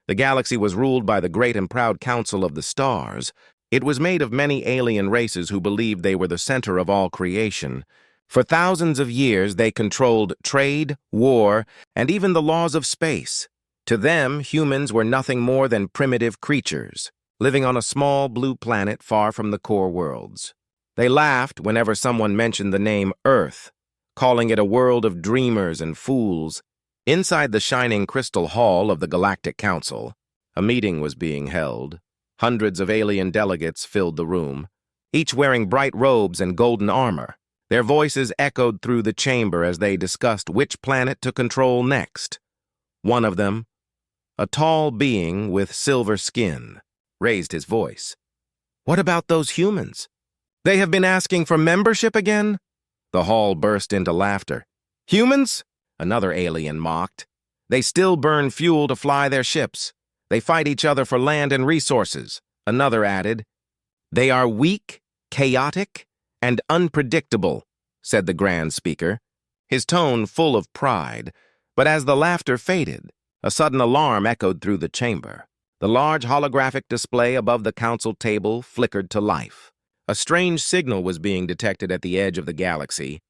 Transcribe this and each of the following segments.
The galaxy was ruled by the great and proud Council of the Stars. It was made of many alien races who believed they were the center of all creation. For thousands of years, they controlled trade, war, and even the laws of space. To them, humans were nothing more than primitive creatures, living on a small blue planet far from the core worlds. They laughed whenever someone mentioned the name Earth, calling it a world of dreamers and fools. Inside the shining crystal hall of the Galactic Council, a meeting was being held. Hundreds of alien delegates filled the room, each wearing bright robes and golden armor. Their voices echoed through the chamber as they discussed which planet to control next. One of them, a tall being with silver skin, raised his voice. "What about those humans? They have been asking for membership again?" The hall burst into laughter. "Humans?" Another alien mocked. "They still burn fuel to fly their ships. They fight each other for land and resources." Another added, "They are weak, chaotic, and unpredictable," said the Grand Speaker, his tone full of pride. But as the laughter faded, a sudden alarm echoed through the chamber. The large holographic display above the council table flickered to life. A strange signal was being detected at the edge of the galaxy.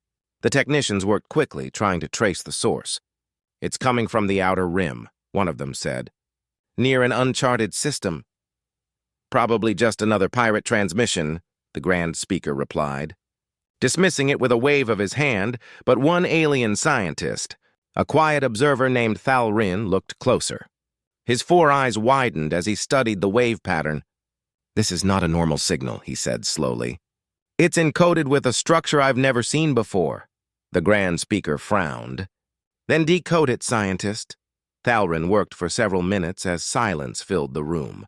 The technicians worked quickly, trying to trace the source. "It's coming from the outer rim," one of them said. "Near an uncharted system." "Probably just another pirate transmission," the Grand Speaker replied, dismissing it with a wave of his hand. But one alien scientist, a quiet observer named Thalrin, looked closer. His four eyes widened as he studied the wave pattern. "This is not a normal signal," he said slowly. "It's encoded with a structure I've never seen before." The Grand Speaker frowned. "Then decode it, scientist." Thalrin worked for several minutes as silence filled the room.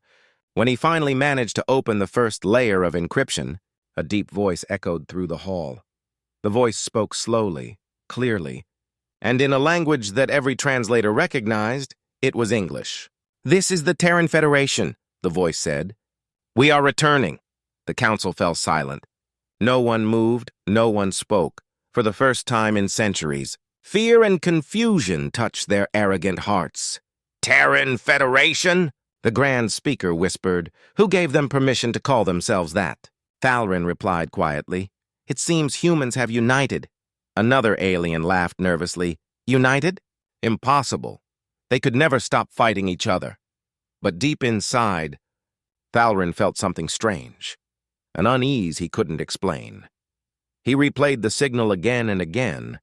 When he finally managed to open the first layer of encryption, a deep voice echoed through the hall. The voice spoke slowly, clearly, and in a language that every translator recognized. It was English. "This is the Terran Federation," the voice said. "We are returning." The council fell silent. No one moved, no one spoke. For the first time in centuries, fear and confusion touched their arrogant hearts. "Terran Federation?" the Grand Speaker whispered. "Who gave them permission to call themselves that?" Thalrin replied quietly. "It seems humans have united." Another alien laughed nervously. "United? Impossible. They could never stop fighting each other." But deep inside, Thalrin felt something strange, an unease he couldn't explain. He replayed the signal again and again.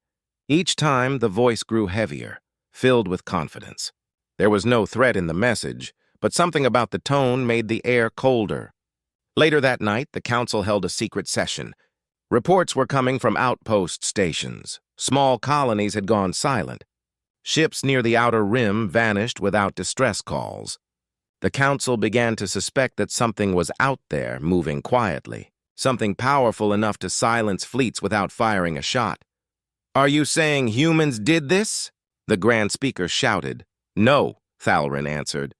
Each time, the voice grew heavier, filled with confidence. There was no threat in the message, but something about the tone made the air colder. Later that night, the council held a secret session. Reports were coming from outpost stations. Small colonies had gone silent. Ships near the outer rim vanished without distress calls. The council began to suspect that something was out there, moving quietly, something powerful enough to silence fleets without firing a shot. "Are you saying humans did this?" the Grand Speaker shouted. "No," Thalrin answered.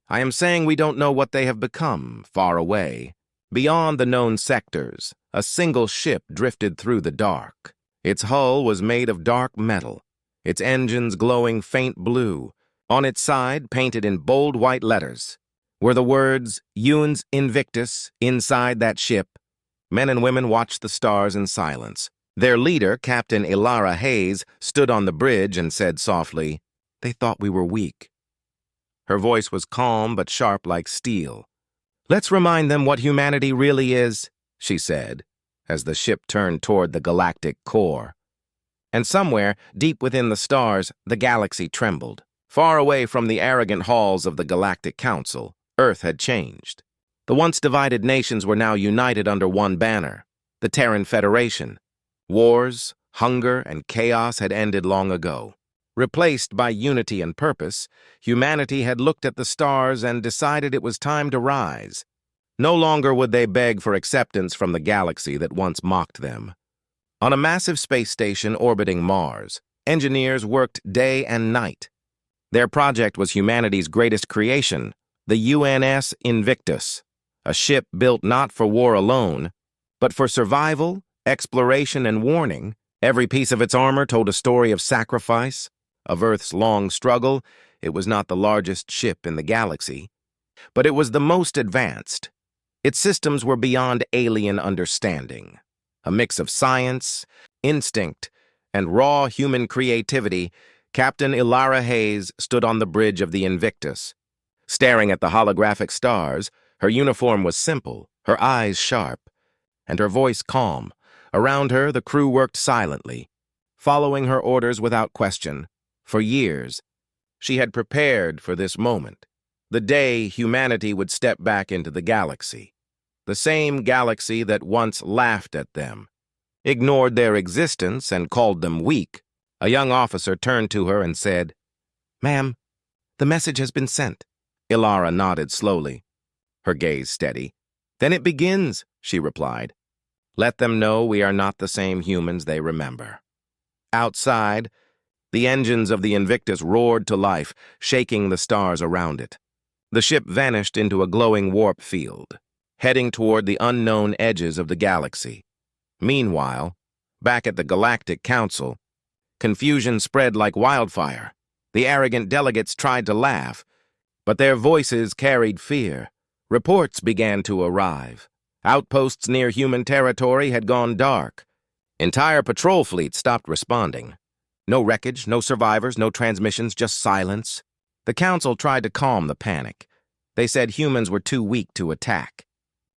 "I am saying we don't know what they have become, far away. Beyond the known sectors, a single ship drifted through the dark. Its hull was made of dark metal, its engines glowing faint blue. On its side, painted in bold white letters, were the words, Uns Invictus, inside that ship. Men and women watched the stars in silence. Their leader, Captain Ilara Hayes, stood on the bridge and said softly, "They thought we were weak." Her voice was calm but sharp like steel. "Let's remind them what humanity really is," she said, as the ship turned toward the galactic core. And somewhere, deep within the stars, the galaxy trembled. Far away from the arrogant halls of the Galactic Council, Earth had changed. The once divided nations were now united under one banner, the Terran Federation. Wars, hunger, and chaos had ended long ago. Replaced by unity and purpose, humanity had looked at the stars and decided it was time to rise. No longer would they beg for acceptance from the galaxy that once mocked them. On a massive space station orbiting Mars, engineers worked day and night. Their project was humanity's greatest creation, the UNS Invictus, a ship built not for war alone, but for survival, exploration, and warning. Every piece of its armor told a story of sacrifice, of Earth's long struggle, It was not the largest ship in the galaxy, but it was the most advanced. Its systems were beyond alien understanding. A mix of science, instinct, and raw human creativity, Captain Ilara Hayes stood on the bridge of the Invictus. Staring at the holographic stars, her uniform was simple, her eyes sharp, and her voice calm. Around her, the crew worked silently, following her orders without question. For years, she had prepared for this moment, the day humanity would step back into the galaxy. The same galaxy that once laughed at them, ignored their existence, and called them weak. A young officer turned to her and said, "Ma'am, the message has been sent." Ilara nodded slowly, her gaze steady. "Then it begins," she replied. "Let them know we are not the same humans they remember." Outside, the engines of the Invictus roared to life, shaking the stars around it. The ship vanished into a glowing warp field, heading toward the unknown edges of the galaxy. Meanwhile, back at the Galactic Council, confusion spread like wildfire. The arrogant delegates tried to laugh, but their voices carried fear. Reports began to arrive. Outposts near human territory had gone dark. Entire patrol fleets stopped responding. No wreckage, no survivors, no transmissions, just silence. The Council tried to calm the panic. They said humans were too weak to attack.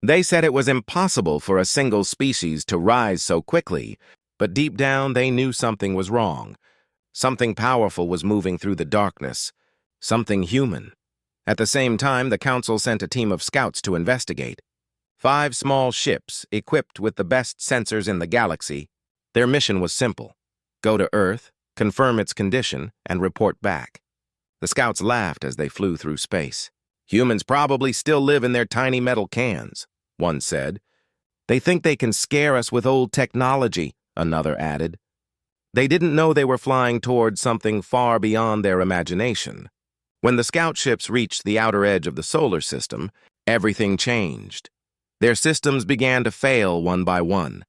They said it was impossible for a single species to rise so quickly, but deep down they knew something was wrong. Something powerful was moving through the darkness. Something human. At the same time, the Council sent a team of scouts to investigate. 5 small ships, equipped with the best sensors in the galaxy. Their mission was simple: go to Earth, confirm its condition, and report back. The scouts laughed as they flew through space. "Humans probably still live in their tiny metal cans," one said. "They think they can scare us with old technology," another added. They didn't know they were flying toward something far beyond their imagination. When the scout ships reached the outer edge of the solar system, everything changed. Their systems began to fail one by one.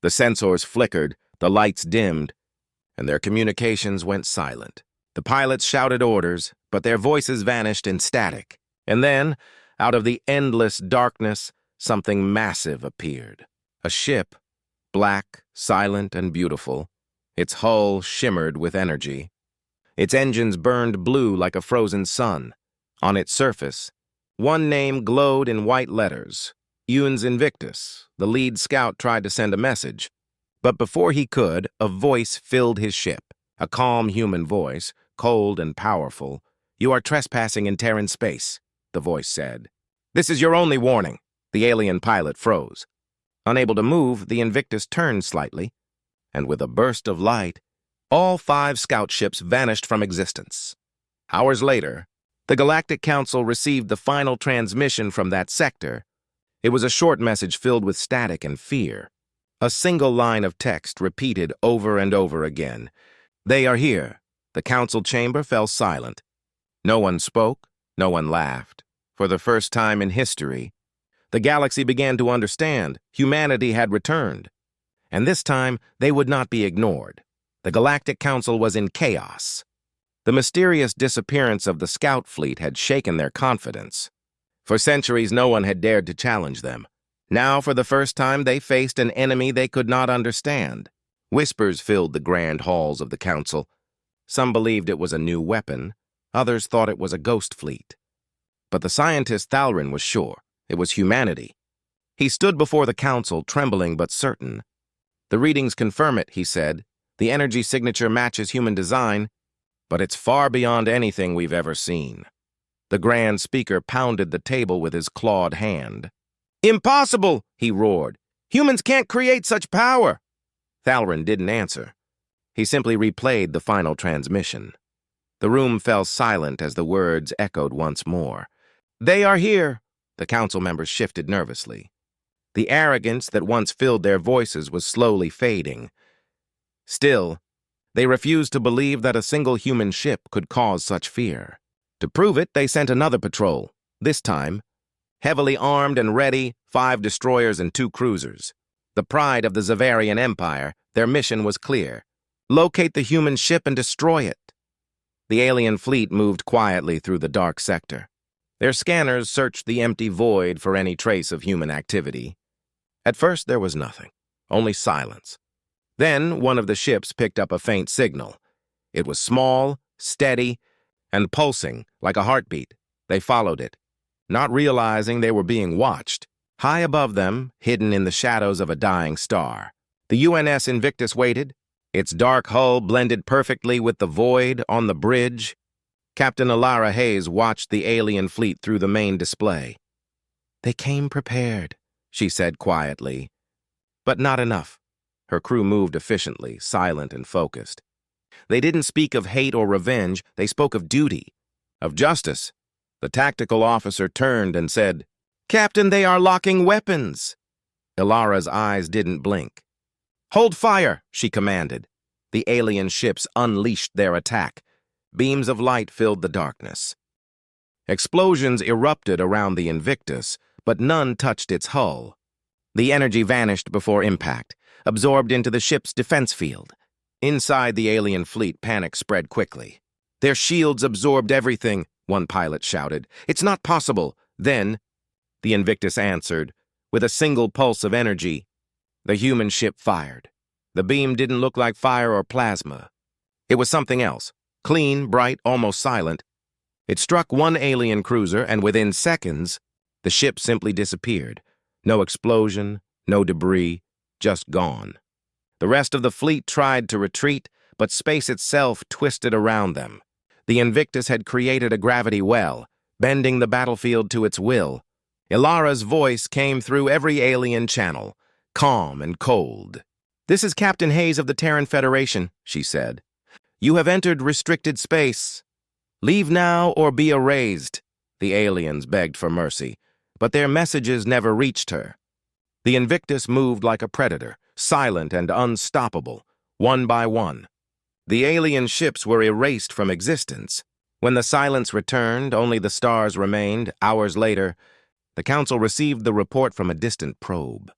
The sensors flickered, the lights dimmed, and their communications went silent. The pilots shouted orders, but their voices vanished in static. And then, out of the endless darkness, something massive appeared. A ship, black, silent, and beautiful. Its hull shimmered with energy. Its engines burned blue like a frozen sun. On its surface, one name glowed in white letters: Uns Invictus. The lead scout tried to send a message, but before he could, a voice filled his ship. A calm human voice, cold and powerful. "You are trespassing in Terran space," the voice said. "This is your only warning." The alien pilot froze. Unable to move, the Invictus turned slightly, and with a burst of light, all 5 scout ships vanished from existence. Hours later, the Galactic Council received the final transmission from that sector. It was a short message filled with static and fear. A single line of text repeated over and over again. "They are here." The council chamber fell silent. No one spoke, no one laughed. For the first time in history, the galaxy began to understand humanity had returned. And this time, they would not be ignored. The Galactic Council was in chaos. The mysterious disappearance of the scout fleet had shaken their confidence. For centuries, no one had dared to challenge them. Now, for the first time, they faced an enemy they could not understand. Whispers filled the grand halls of the council. Some believed it was a new weapon. Others thought it was a ghost fleet. But the scientist Thalrin was sure it was humanity. He stood before the council, trembling but certain. "The readings confirm it," he said. "The energy signature matches human design, but it's far beyond anything we've ever seen." The grand speaker pounded the table with his clawed hand. "Impossible!" he roared. "Humans can't create such power!" Thalrin didn't answer. He simply replayed the final transmission. The room fell silent as the words echoed once more. "They are here." The council members shifted nervously. The arrogance that once filled their voices was slowly fading. Still, they refused to believe that a single human ship could cause such fear. To prove it, they sent another patrol. This time, heavily armed and ready, 5 destroyers and 2 cruisers. The pride of the Zavarian Empire, their mission was clear: locate the human ship and destroy it. The alien fleet moved quietly through the dark sector. Their scanners searched the empty void for any trace of human activity. At first, there was nothing, only silence. Then, one of the ships picked up a faint signal. It was small, steady, and pulsing like a heartbeat. They followed it, not realizing they were being watched. High above them, hidden in the shadows of a dying star, the UNS Invictus waited. Its dark hull blended perfectly with the void on the bridge. Captain Alara Hayes watched the alien fleet through the main display. "They came prepared," she said quietly. But not enough. Her crew moved efficiently, silent and focused. They didn't speak of hate or revenge, they spoke of duty, of justice. The tactical officer turned and said, "Captain, they are locking weapons." Ilara's eyes didn't blink. "Hold fire," she commanded. The alien ships unleashed their attack. Beams of light filled the darkness. Explosions erupted around the Invictus, but none touched its hull. The energy vanished before impact, absorbed into the ship's defense field. Inside the alien fleet, panic spread quickly. "Their shields absorbed everything," one pilot shouted. "It's not possible." Then, the Invictus answered, with a single pulse of energy. The human ship fired. The beam didn't look like fire or plasma. It was something else, clean, bright, almost silent. It struck one alien cruiser, and within seconds, the ship simply disappeared. No explosion, no debris, just gone. The rest of the fleet tried to retreat, but space itself twisted around them. The Invictus had created a gravity well, bending the battlefield to its will. Ilara's voice came through every alien channel, calm and cold. "This is Captain Hayes of the Terran Federation," she said. "You have entered restricted space. Leave now or be erased." The aliens begged for mercy, but their messages never reached her. The Invictus moved like a predator, silent and unstoppable, one by one. The alien ships were erased from existence. When the silence returned, only the stars remained. Hours later, the Council received the report from a distant probe.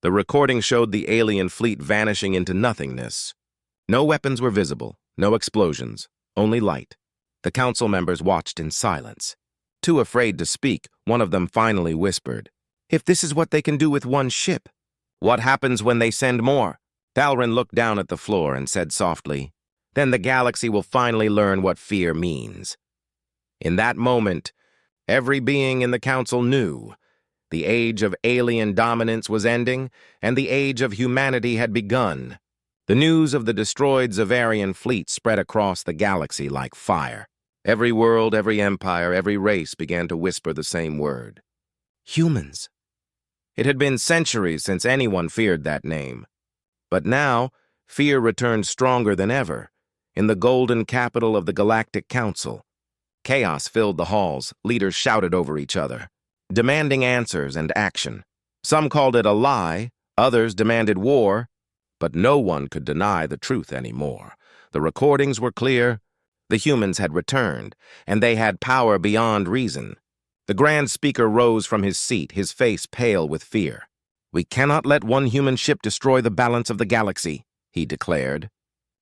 The recording showed the alien fleet vanishing into nothingness. No weapons were visible, no explosions, only light. The Council members watched in silence. Too afraid to speak, one of them finally whispered, "If this is what they can do with one ship, what happens when they send more?" Thalrin looked down at the floor and said softly, "Then the galaxy will finally learn what fear means." In that moment, every being in the Council knew the age of alien dominance was ending, and the age of humanity had begun. The news of the destroyed Zavarian fleet spread across the galaxy like fire. Every world, every empire, every race began to whisper the same word. Humans. It had been centuries since anyone feared that name. But now, fear returned stronger than ever. In the golden capital of the Galactic Council, chaos filled the halls, leaders shouted over each other, demanding answers and action. Some called it a lie, others demanded war, but no one could deny the truth anymore. The recordings were clear. The humans had returned, and they had power beyond reason. The Grand Speaker rose from his seat, his face pale with fear. "We cannot let one human ship destroy the balance of the galaxy," he declared.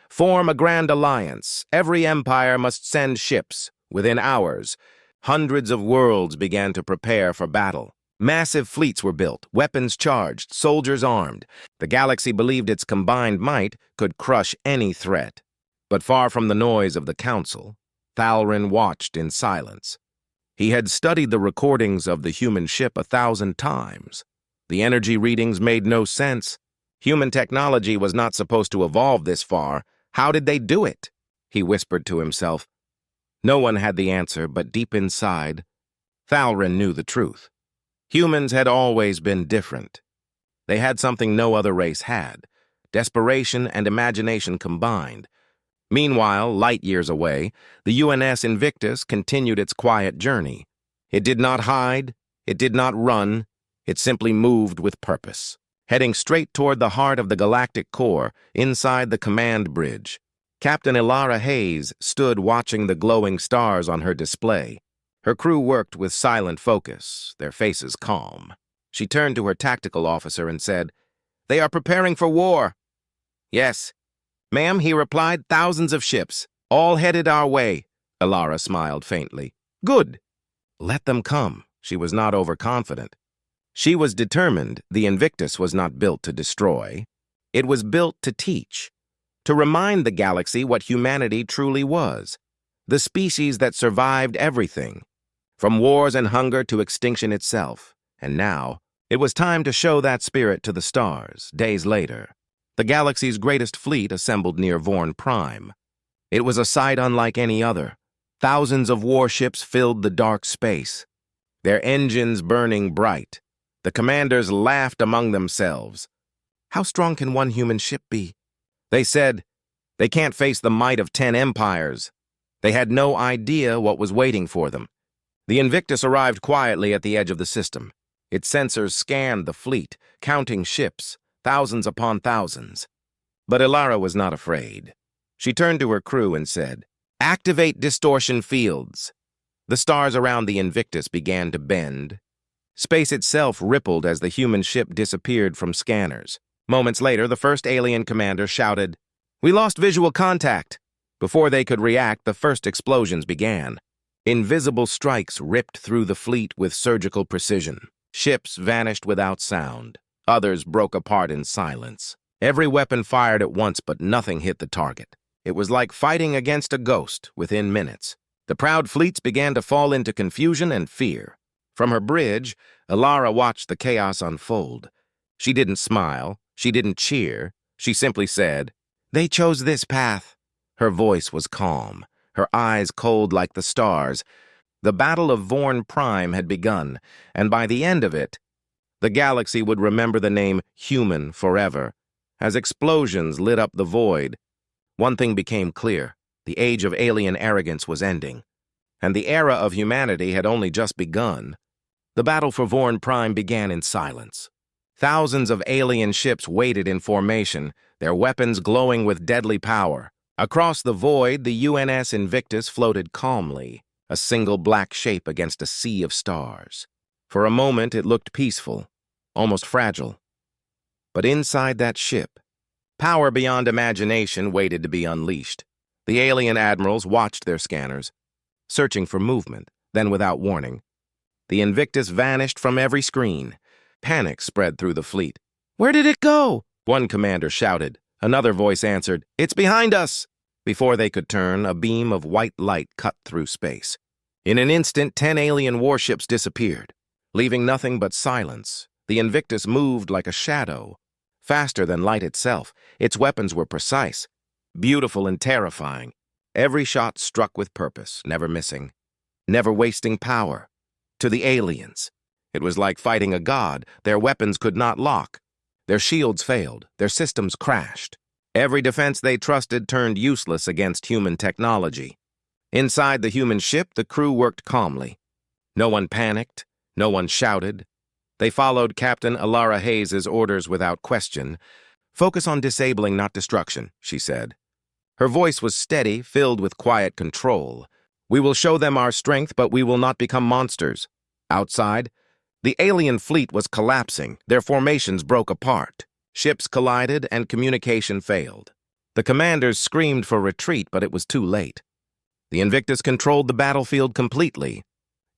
"Form a grand alliance. Every empire must send ships. Within hours, hundreds of worlds began to prepare for battle. Massive fleets were built, weapons charged, soldiers armed. The galaxy believed its combined might could crush any threat. But far from the noise of the Council, Thalrin watched in silence. He had studied the recordings of the human ship 1,000 times. The energy readings made no sense. Human technology was not supposed to evolve this far. How did they do it? He whispered to himself. No one had the answer, but deep inside, Thalrin knew the truth. Humans had always been different. They had something no other race had, desperation and imagination combined. Meanwhile, light years away, the UNS Invictus continued its quiet journey. It did not hide, it did not run, it simply moved with purpose, heading straight toward the heart of the galactic core, inside the command bridge. Captain Alara Hayes stood watching the glowing stars on her display. Her crew worked with silent focus, their faces calm. She turned to her tactical officer and said, "They are preparing for war." "Yes, ma'am," he replied, "thousands of ships, all headed our way. Alara smiled faintly. Good. Let them come. She was not overconfident. She was determined the Invictus was not built to destroy. It was built to teach, to remind the galaxy what humanity truly was, the species that survived everything, from wars and hunger to extinction itself. And now, it was time to show that spirit to the stars. Days later, the galaxy's greatest fleet assembled near Vorn Prime. It was a sight unlike any other. Thousands of warships filled the dark space, their engines burning bright. The commanders laughed among themselves. How strong can one human ship be? They said, they can't face the might of 10 empires. They had no idea what was waiting for them. The Invictus arrived quietly at the edge of the system. Its sensors scanned the fleet, counting ships, thousands upon thousands. But Alara was not afraid. She turned to her crew and said, "Activate distortion fields." The stars around the Invictus began to bend. Space itself rippled as the human ship disappeared from scanners. Moments later, the first alien commander shouted, "We lost visual contact." Before they could react, the first explosions began. Invisible strikes ripped through the fleet with surgical precision. Ships vanished without sound. Others broke apart in silence. Every weapon fired at once, but nothing hit the target. It was like fighting against a ghost within minutes. The proud fleets began to fall into confusion and fear. From her bridge, Alara watched the chaos unfold. She didn't smile. She didn't cheer. She simply said, "They chose this path." Her voice was calm, her eyes cold like the stars. The Battle of Vorn Prime had begun, and by the end of it, the galaxy would remember the name human forever. As explosions lit up the void, one thing became clear. The age of alien arrogance was ending, and the era of humanity had only just begun. The battle for Vorn Prime began in silence. Thousands of alien ships waited in formation, their weapons glowing with deadly power. Across the void, the UNS Invictus floated calmly, a single black shape against a sea of stars. For a moment, it looked peaceful, almost fragile. But inside that ship, power beyond imagination waited to be unleashed. The alien admirals watched their scanners, searching for movement. Then, without warning, the Invictus vanished from every screen. Panic spread through the fleet. "Where did it go?" one commander shouted. Another voice answered, "It's behind us." Before they could turn, a beam of white light cut through space. In an instant, 10 alien warships disappeared, leaving nothing but silence. The Invictus moved like a shadow, faster than light itself. Its weapons were precise, beautiful and terrifying. Every shot struck with purpose, never missing, never wasting power. To the aliens, it was like fighting a god. Their weapons could not lock. Their shields failed. Their systems crashed. Every defense they trusted turned useless against human technology. Inside the human ship, the crew worked calmly. No one panicked. No one shouted. They followed Captain Alara Hayes' orders without question. "Focus on disabling, not destruction," she said. Her voice was steady, filled with quiet control. "We will show them our strength, but we will not become monsters." Outside, the alien fleet was collapsing. Their formations broke apart. Ships collided and communication failed. The commanders screamed for retreat, but it was too late. The Invictus controlled the battlefield completely.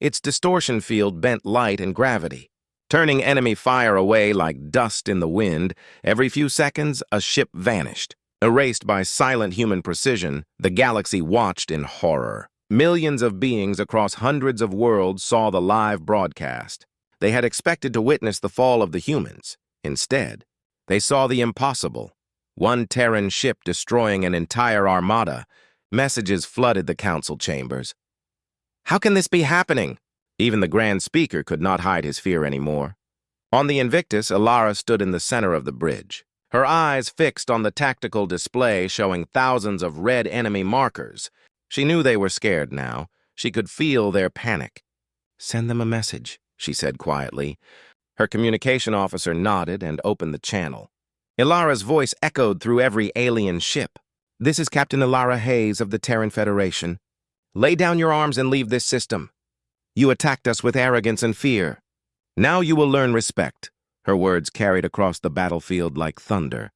Its distortion field bent light and gravity, turning enemy fire away like dust in the wind. Every few seconds, a ship vanished. Erased by silent human precision, the galaxy watched in horror. Millions of beings across hundreds of worlds saw the live broadcast. They had expected to witness the fall of the humans. Instead, they saw the impossible. One Terran ship destroying an entire armada. Messages flooded the council chambers. "How can this be happening?" Even the Grand Speaker could not hide his fear anymore. On the Invictus, Alara stood in the center of the bridge, her eyes fixed on the tactical display showing thousands of red enemy markers. She knew they were scared now. She could feel their panic. "Send them a message," she said quietly. Her communication officer nodded and opened the channel. Ilara's voice echoed through every alien ship. "This is Captain Alara Hayes of the Terran Federation. Lay down your arms and leave this system. You attacked us with arrogance and fear. Now you will learn respect." Her words carried across the battlefield like thunder.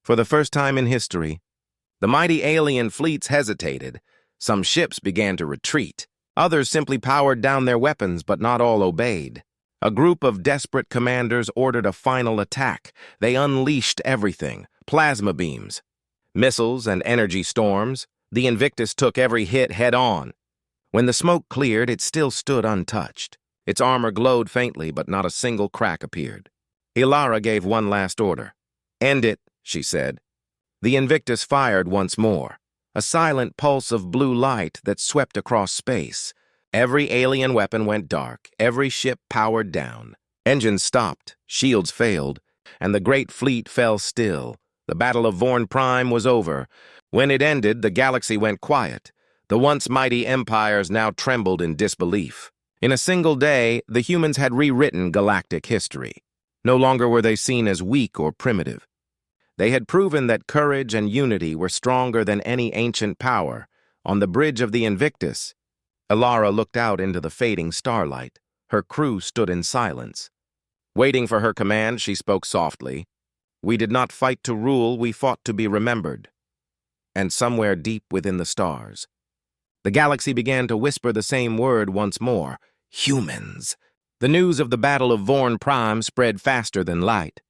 For the first time in history, the mighty alien fleets hesitated. Some ships began to retreat. Others simply powered down their weapons, but not all obeyed. A group of desperate commanders ordered a final attack. They unleashed everything: plasma beams, missiles, and energy storms. The Invictus took every hit head-on. When the smoke cleared, it still stood untouched. Its armor glowed faintly, but not a single crack appeared. Ilara gave one last order. "End it," she said. The Invictus fired once more, a silent pulse of blue light that swept across space. Every alien weapon went dark, every ship powered down. Engines stopped, shields failed, and the great fleet fell still. The Battle of Vorn Prime was over. When it ended, the galaxy went quiet. The once mighty empires now trembled in disbelief. In a single day, the humans had rewritten galactic history. No longer were they seen as weak or primitive. They had proven that courage and unity were stronger than any ancient power. On the bridge of the Invictus, Ilara looked out into the fading starlight. Her crew stood in silence. Waiting for her command, she spoke softly. "We did not fight to rule, we fought to be remembered." And somewhere deep within the stars, the galaxy began to whisper the same word once more: humans. The news of the Battle of Vorn Prime spread faster than light.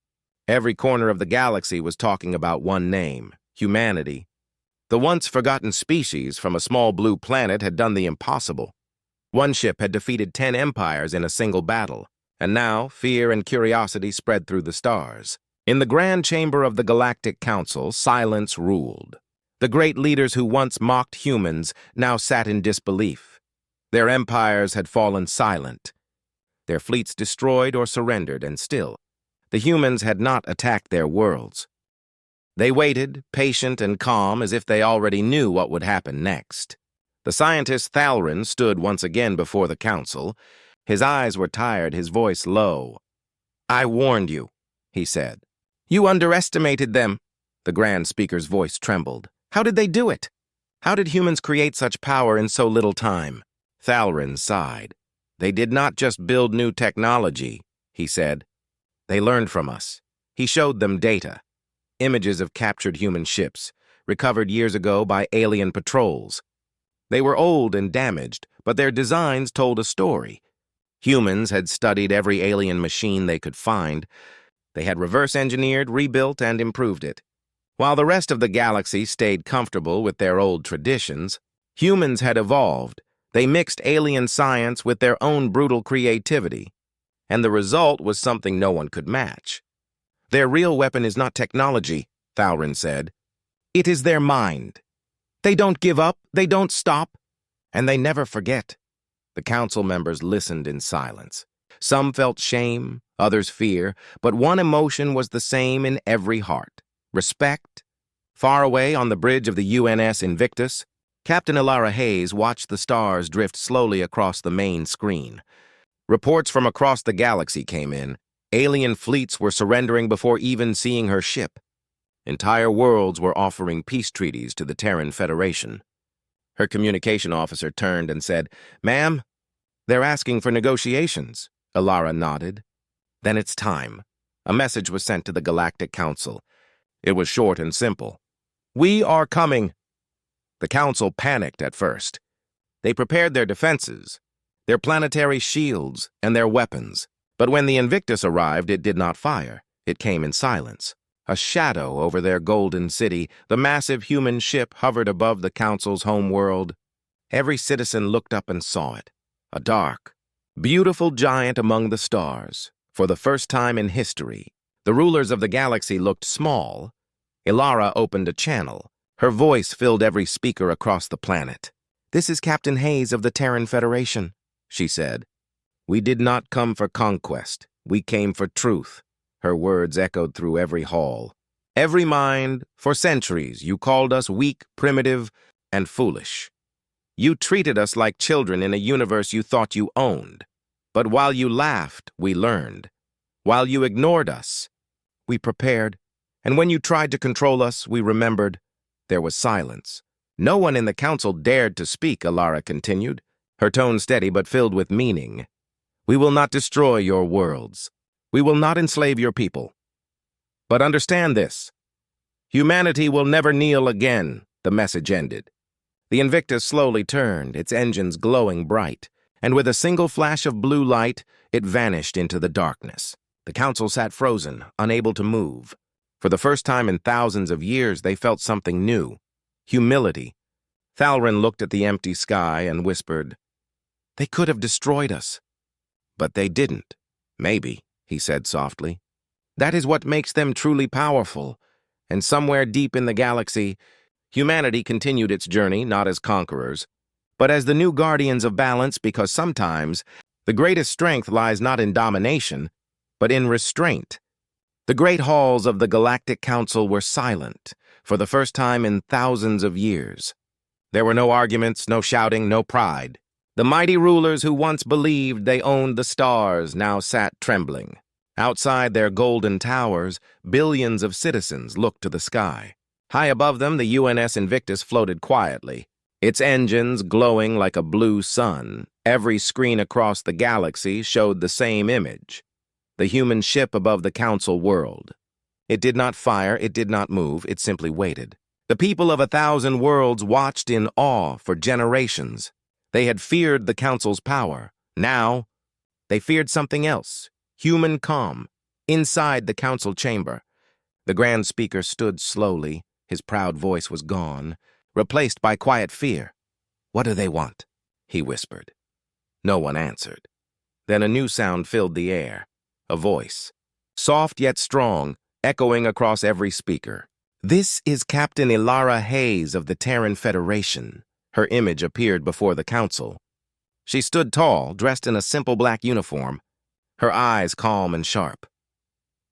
Every corner of the galaxy was talking about one name: humanity. The once forgotten species from a small blue planet had done the impossible. One ship had defeated 10 empires in a single battle, and now fear and curiosity spread through the stars. In the grand chamber of the Galactic Council, silence ruled. The great leaders who once mocked humans now sat in disbelief. Their empires had fallen silent, their fleets destroyed or surrendered, and still, the humans had not attacked their worlds. They waited, patient and calm, as if they already knew what would happen next. The scientist Terran stood once again before the council. His eyes were tired, his voice low. "I warned you," he said. "You underestimated them." The Grand Speaker's voice trembled. "How did they do it? How did humans create such power in so little time?" Terran sighed. "They did not just build new technology," he said. "They learned from us." He showed them data. Images of captured human ships, recovered years ago by alien patrols. They were old and damaged, but their designs told a story. Humans had studied every alien machine they could find. They had reverse-engineered, rebuilt, and improved it. While the rest of the galaxy stayed comfortable with their old traditions, humans had evolved. They mixed alien science with their own brutal creativity, and the result was something no one could match. "Their real weapon is not technology," Terran said. "It is their mind. They don't give up, they don't stop, and they never forget." The council members listened in silence. Some felt shame, others fear, but one emotion was the same in every heart: respect. Far away on the bridge of the UNS Invictus, Captain Ilara Hayes watched the stars drift slowly across the main screen. Reports from across the galaxy came in. Alien fleets were surrendering before even seeing her ship. Entire worlds were offering peace treaties to the Terran Federation. Her communication officer turned and said, "Ma'am, they're asking for negotiations." Ilara nodded. "Then it's time." A message was sent to the Galactic Council. It was short and simple. "We are coming." The Council panicked at first. They prepared their defenses, their planetary shields, and their weapons. But when the Invictus arrived, it did not fire. It came in silence. A shadow over their golden city, the massive human ship hovered above the Council's home world. Every citizen looked up and saw it. A dark, beautiful giant among the stars. For the first time in history, the rulers of the galaxy looked small. Ilara opened a channel. Her voice filled every speaker across the planet. "This is Captain Hayes of the Terran Federation," she said. "We did not come for conquest. We came for truth." Her words echoed through every hall. "Every mind, for centuries, you called us weak, primitive, and foolish. You treated us like children in a universe you thought you owned. But while you laughed, we learned. While you ignored us, we prepared. And when you tried to control us, we remembered." There was silence. No one in the council dared to speak, Ilara continued, her tone steady but filled with meaning. "We will not destroy your worlds. We will not enslave your people. But understand this: humanity will never kneel again," the message ended. The Invictus slowly turned, its engines glowing bright, and with a single flash of blue light, it vanished into the darkness. The council sat frozen, unable to move. For the first time in thousands of years, they felt something new. Humility. Thalrin looked at the empty sky and whispered, "They could have destroyed us." "But they didn't." "Maybe," he said softly. "That is what makes them truly powerful." And somewhere deep in the galaxy, humanity continued its journey not as conquerors, but as the new guardians of balance, because sometimes the greatest strength lies not in domination, but in restraint. The great halls of the Galactic Council were silent for the first time in thousands of years. There were no arguments, no shouting, no pride. The mighty rulers who once believed they owned the stars now sat trembling. Outside their golden towers, billions of citizens looked to the sky. High above them, the UNS Invictus floated quietly, its engines glowing like a blue sun. Every screen across the galaxy showed the same image: the human ship above the Council world. It did not fire, it did not move, it simply waited. The people of 1,000 worlds watched in awe for generations. They had feared the Council's power. Now, they feared something else: human calm. Inside the Council chamber, the Grand Speaker stood slowly. His proud voice was gone, replaced by quiet fear. "What do they want?" he whispered. No one answered. Then a new sound filled the air. A voice, soft yet strong, echoing across every speaker. "This is Captain Ilara Hayes of the Terran Federation." Her image appeared before the council. She stood tall, dressed in a simple black uniform, her eyes calm and sharp.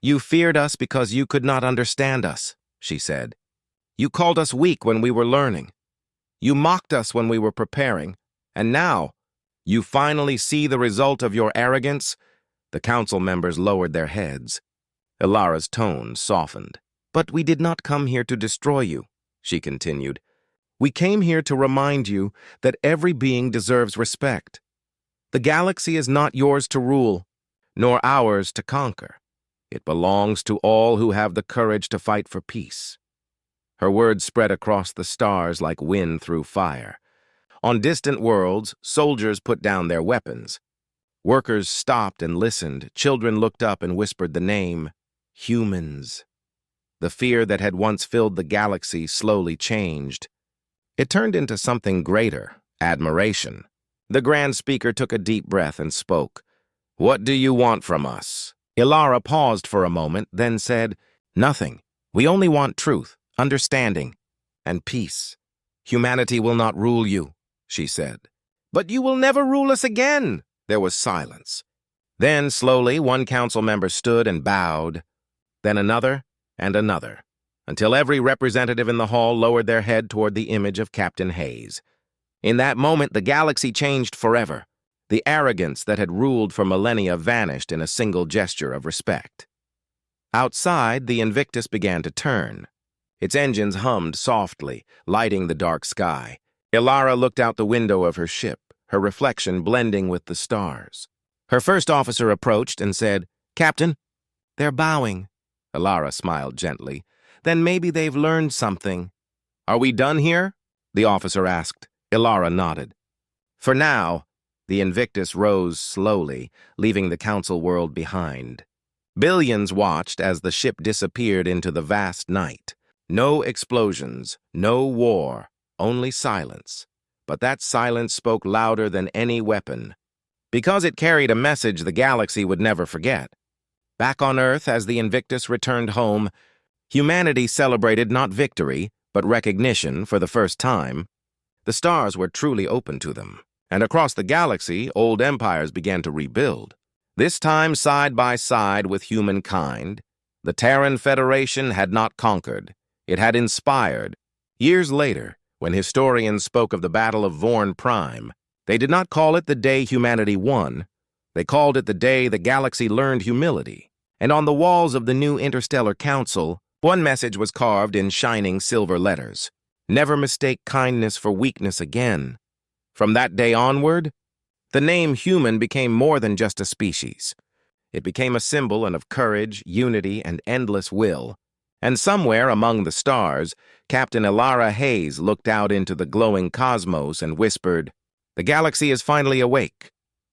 "You feared us because you could not understand us," she said. "You called us weak when we were learning. You mocked us when we were preparing. And now, you finally see the result of your arrogance?" The council members lowered their heads. Ilara's tone softened. "But we did not come here to destroy you," she continued. "We came here to remind you that every being deserves respect. The galaxy is not yours to rule, nor ours to conquer. It belongs to all who have the courage to fight for peace." Her words spread across the stars like wind through fire. On distant worlds, soldiers put down their weapons. Workers stopped and listened. Children looked up and whispered the name, humans. The fear that had once filled the galaxy slowly changed. It turned into something greater: admiration. The Grand Speaker took a deep breath and spoke. "What do you want from us?" Ilara paused for a moment, then said, "Nothing. We only want truth, understanding, and peace. Humanity will not rule you," she said. "But you will never rule us again." There was silence. Then, slowly, one council member stood and bowed, then another and another, until every representative in the hall lowered their head toward the image of Captain Hayes. In that moment, the galaxy changed forever. The arrogance that had ruled for millennia vanished in a single gesture of respect. Outside, the Invictus began to turn. Its engines hummed softly, lighting the dark sky. Ilara looked out the window of her ship, her reflection blending with the stars. Her first officer approached and said, "Captain." "They're bowing." Ilara smiled gently. "Then maybe they've learned something." "Are we done here?" the officer asked. Ilara nodded. For now, the Invictus rose slowly, leaving the council world behind. Billions watched as the ship disappeared into the vast night. No explosions, no war, only silence. But that silence spoke louder than any weapon, because it carried a message the galaxy would never forget. Back on Earth, as the Invictus returned home, humanity celebrated not victory, but recognition for the first time. The stars were truly open to them, and across the galaxy, old empires began to rebuild. This time side by side with humankind. The Terran Federation had not conquered, it had inspired. Years later, when historians spoke of the Battle of Vorn Prime, they did not call it the day humanity won. They called it the day the galaxy learned humility. And on the walls of the new Interstellar Council, one message was carved in shining silver letters: "Never mistake kindness for weakness again." From that day onward, the name human became more than just a species. It became a symbol of courage, unity, and endless will. And somewhere among the stars, Captain Elara Hayes looked out into the glowing cosmos and whispered, "The galaxy is finally awake."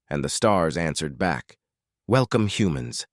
And the stars answered back, "Welcome, humans.